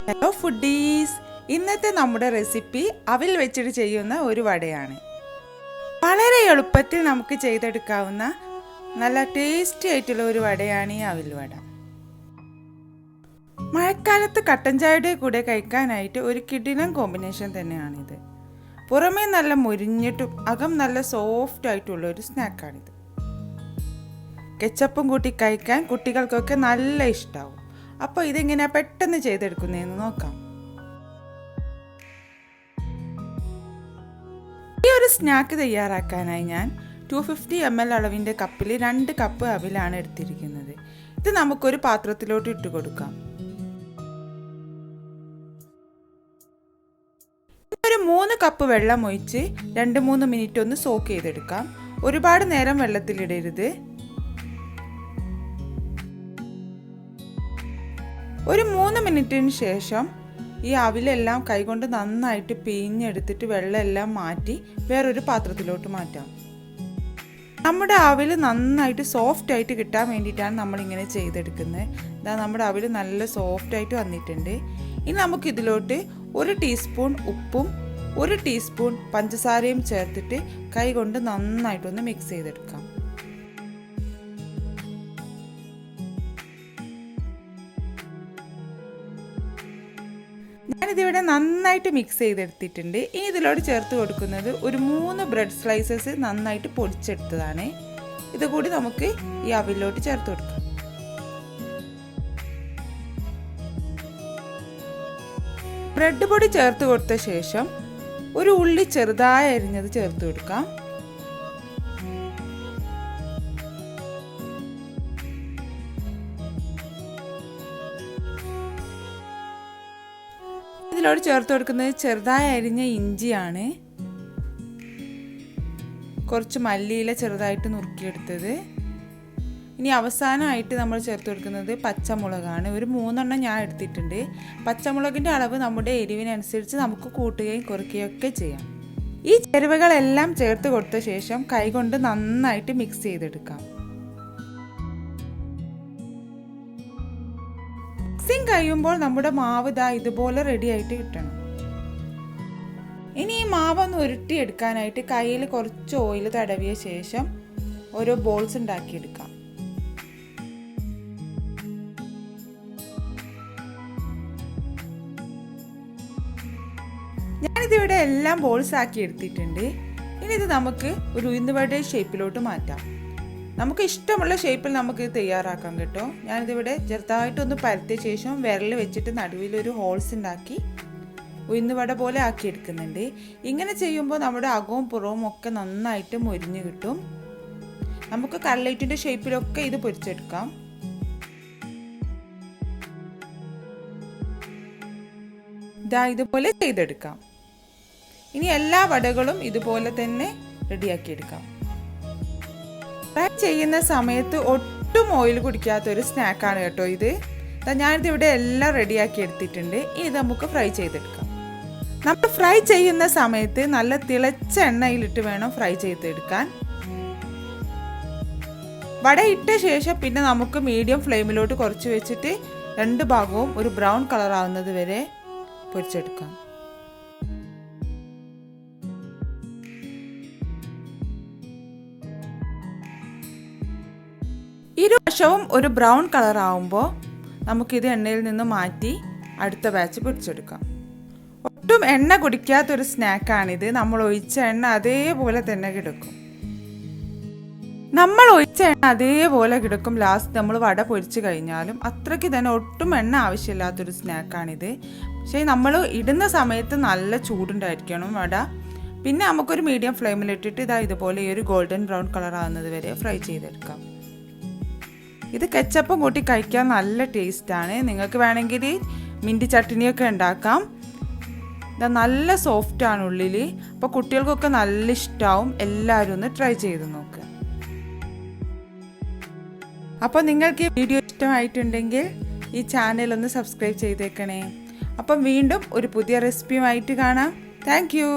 Hello foodies, ഇന്നത്തെ നമ്മുടെ recipe അവിൽ വെച്ചിട്ട് ചെയ്യുന്ന ഒരു വടയാണ്. വളരെ എളുപ്പത്തിൽ നമുക്ക് ചെയ്തെടുക്കാവുന്ന നല്ല ടേസ്റ്റി ആയിട്ടുള്ള ഒരു വടയാണ് ഈ അവിൽ വട. മഴക്കാലത്ത് കട്ടൻ ചായയുടെ കൂടെ കഴിക്കാനായിട്ട് ഒരു കിടിലൻ കോമ്പിനേഷൻ തന്നെയാണിത്. പുറമേ നല്ല മുരിഞ്ഞിട്ടും അകം നല്ല സോഫ്റ്റ് ആയിട്ടുള്ള ഒരു സ്നാക്കാണിത്. കെച്ചപ്പും കൂട്ടി കഴിക്കാൻ കുട്ടികൾക്കൊക്കെ നല്ല ഇഷ്ടമാവും. അപ്പോൾ ഇതെങ്ങനെയാണ് പെട്ടെന്ന് ചെയ്തെടുക്കുന്നതെന്ന് നോക്കാം. ഈ ഒരു സ്നാക്ക് തയ്യാറാക്കാനായി ഞാൻ 250 ml അളവിൻ്റെ കപ്പിൽ 2 കപ്പ് അവിലാണ് എടുത്തിരിക്കുന്നത്. ഇത് നമുക്കൊരു പാത്രത്തിലോട്ട് ഇട്ട് കൊടുക്കാം. ഒരു 3 കപ്പ് വെള്ളം ഒഴിച്ച് 2-3 മിനിറ്റ് ഒന്ന് സോക്ക് ചെയ്തെടുക്കാം. ഒരുപാട് നേരം വെള്ളത്തിലിടരുത്. ഒരു 3 മിനിറ്റിന് ശേഷം ഈ അവിലെല്ലാം കൈകൊണ്ട് നന്നായിട്ട് പിഴിഞ്ഞെടുത്തിട്ട് വെള്ളമെല്ലാം മാറ്റി വേറൊരു പാത്രത്തിലോട്ട് മാറ്റാം. നമ്മുടെ അവിൽ നന്നായിട്ട് സോഫ്റ്റ് ആയിട്ട് കിട്ടാൻ വേണ്ടിയിട്ടാണ് നമ്മളിങ്ങനെ ചെയ്തെടുക്കുന്നത്. ഇതാ നമ്മുടെ അവിൽ നല്ല സോഫ്റ്റ് ആയിട്ട് വന്നിട്ടുണ്ട്. ഇനി നമുക്കിതിലോട്ട് 1 ടീസ്പൂൺ ഉപ്പും 1 ടീസ്പൂൺ പഞ്ചസാരയും ചേർത്തിട്ട് കൈകൊണ്ട് നന്നായിട്ടൊന്ന് മിക്സ് ചെയ്തെടുക്കാം. ഞാനിതിവിടെ നന്നായിട്ട് മിക്സ് ചെയ്തെടുത്തിട്ടുണ്ട്. ഇനി ഇതിലോട്ട് ചേർത്ത് കൊടുക്കുന്നത് ഒരു 3 ബ്രെഡ് സ്ലൈസസ് നന്നായിട്ട് പൊടിച്ചെടുത്തതാണ്. ഇതുകൂടി നമുക്ക് ഈ അവിലോട്ട് ചേർത്ത് കൊടുക്കാം. ബ്രെഡ് പൊടി ചേർത്ത് കൊടുത്ത ശേഷം ഒരു ഉള്ളി ചെറുതായി അരിഞ്ഞത് ചേർത്ത് കൊടുക്കാം. ഇതിലോട്ട് ചേർത്ത് കൊടുക്കുന്നത് ചെറുതായി അരിഞ്ഞ ഇഞ്ചിയാണ്. കുറച്ച് മല്ലിയില ചെറുതായിട്ട് നുറുക്കിയെടുത്തത്. ഇനി അവസാനമായിട്ട് നമ്മൾ ചേർത്ത് കൊടുക്കുന്നത് പച്ചമുളകാണ്. ഒരു 3 എണ്ണം ഞാൻ എടുത്തിട്ടുണ്ട്. പച്ചമുളകിൻ്റെ അളവ് നമ്മുടെ എരിവിനനുസരിച്ച് നമുക്ക് കൂട്ടുകയും കുറയ്ക്കുകയും ഒക്കെ ചെയ്യാം. ഈ ചേരുവകളെല്ലാം ചേർത്ത് കൊടുത്ത ശേഷം കൈകൊണ്ട് നന്നായിട്ട് മിക്സ് ചെയ്തെടുക്കാം. മിക്സിങ് കഴിയുമ്പോൾ നമ്മുടെ മാവ് ഇതുപോലെ റെഡി ആയിട്ട് കിട്ടണം. ഇനി ഈ മാവ് ഒന്ന് ഉരുട്ടിയെടുക്കാനായിട്ട് കയ്യിൽ കുറച്ച് ഓയിൽ തടവിയ ശേഷം ഓരോ ബോൾസ് ഉണ്ടാക്കിയെടുക്കാം. ഞാനിതിവിടെ എല്ലാം ബോൾസ് ആക്കി എടുത്തിട്ടുണ്ട്. ഇനി ഇത് നമുക്ക് ഒരു ഉഴുന്നുവട ഷേപ്പിലോട്ട് മാറ്റാം. നമുക്ക് ഇഷ്ടമുള്ള ഷേപ്പിൽ നമുക്ക് ഇത് തയ്യാറാക്കാം കേട്ടോ. ഞാനിതിവിടെ ചെറുതായിട്ടൊന്ന് പരത്തിയ ശേഷം വിരൽ വെച്ചിട്ട് നടുവിലൊരു ഹോൾസ് ഉണ്ടാക്കി ഉഴുന്നുവട പോലെ ആക്കിയെടുക്കുന്നുണ്ട്. ഇങ്ങനെ ചെയ്യുമ്പോൾ നമ്മുടെ അകവും പുറവും ഒക്കെ നന്നായിട്ട് മൊരിഞ്ഞ് കിട്ടും. നമുക്ക് കട്ട്ലറ്റിൻ്റെ ഷേപ്പിലൊക്കെ ഇത് പൊരിച്ചെടുക്കാം. ഇതുപോലെ ചെയ്തെടുക്കാം. ഇനി എല്ലാ വടകളും ഇതുപോലെ തന്നെ റെഡിയാക്കിയെടുക്കാം. ഫ്രൈ ചെയ്യുന്ന സമയത്ത് ഒട്ടും ഓയിൽ കുടിക്കാത്തൊരു സ്നാക്കാണ് കേട്ടോ ഇത്. ഞാനിതിവിടെ എല്ലാം റെഡിയാക്കി എടുത്തിട്ടുണ്ട്. ഇനി നമുക്ക് ഫ്രൈ ചെയ്തെടുക്കാം. നമ്മൾ ഫ്രൈ ചെയ്യുന്ന സമയത്ത് നല്ല തിളച്ച എണ്ണയിലിട്ട് വേണം ഫ്രൈ ചെയ്തെടുക്കാൻ. വട ഇട്ട ശേഷം പിന്നെ നമുക്ക് മീഡിയം ഫ്ലെയിമിലോട്ട് കുറച്ച് വെച്ചിട്ട് 2 ഭാഗവും ഒരു ബ്രൗൺ കളർ ആവുന്നത് വരെ പൊരിച്ചെടുക്കാം. ഇരുവശവും ഒരു ബ്രൗൺ കളർ ആവുമ്പോൾ നമുക്കിത് എണ്ണയിൽ നിന്ന് മാറ്റി അടുത്ത ബാച്ച് പൊരിച്ചെടുക്കാം. ഒട്ടും എണ്ണ കുടിക്കാത്തൊരു സ്നാക്കാണിത്. നമ്മൾ ഒഴിച്ച എണ്ണ അതേപോലെ തന്നെ കിടക്കും. ലാസ്റ്റ് നമ്മൾ വട പൊരിച്ച് കഴിഞ്ഞാലും അത്രയ്ക്ക് തന്നെ ഒട്ടും എണ്ണ ആവശ്യമില്ലാത്തൊരു സ്നാക്കാണിത്. പക്ഷേ നമ്മൾ ഇടുന്ന സമയത്ത് നല്ല ചൂടുണ്ടായിരിക്കണം വട. പിന്നെ നമുക്കൊരു മീഡിയം ഫ്ലെയിമിലിട്ടിട്ട് ഇതുപോലെ ഈ ഒരു ഗോൾഡൻ ബ്രൗൺ കളർ ആവുന്നത് വരെ ഫ്രൈ ചെയ്തെടുക്കാം. ഇത് കെച്ചപ്പും കൂട്ടി കഴിക്കാൻ നല്ല ടേസ്റ്റാണ്. നിങ്ങൾക്ക് വേണമെങ്കിൽ മിൻറ്റ് ചട്നിയൊക്കെ ഉണ്ടാക്കാം. ഇത് നല്ല സോഫ്റ്റാണ് ഉള്ളിൽ. അപ്പോൾ കുട്ടികൾക്കൊക്കെ നല്ല ഇഷ്ടമാവും. എല്ലാവരും ഒന്ന് ട്രൈ ചെയ്ത് നോക്കുക. അപ്പോൾ നിങ്ങൾക്ക് ഈ വീഡിയോ ഇഷ്ടമായിട്ടുണ്ടെങ്കിൽ ഈ ചാനൽ ഒന്ന് സബ്സ്ക്രൈബ് ചെയ്തേക്കണേ. അപ്പം വീണ്ടും ഒരു പുതിയ റെസിപ്പിയുമായിട്ട് കാണാം. Thank you.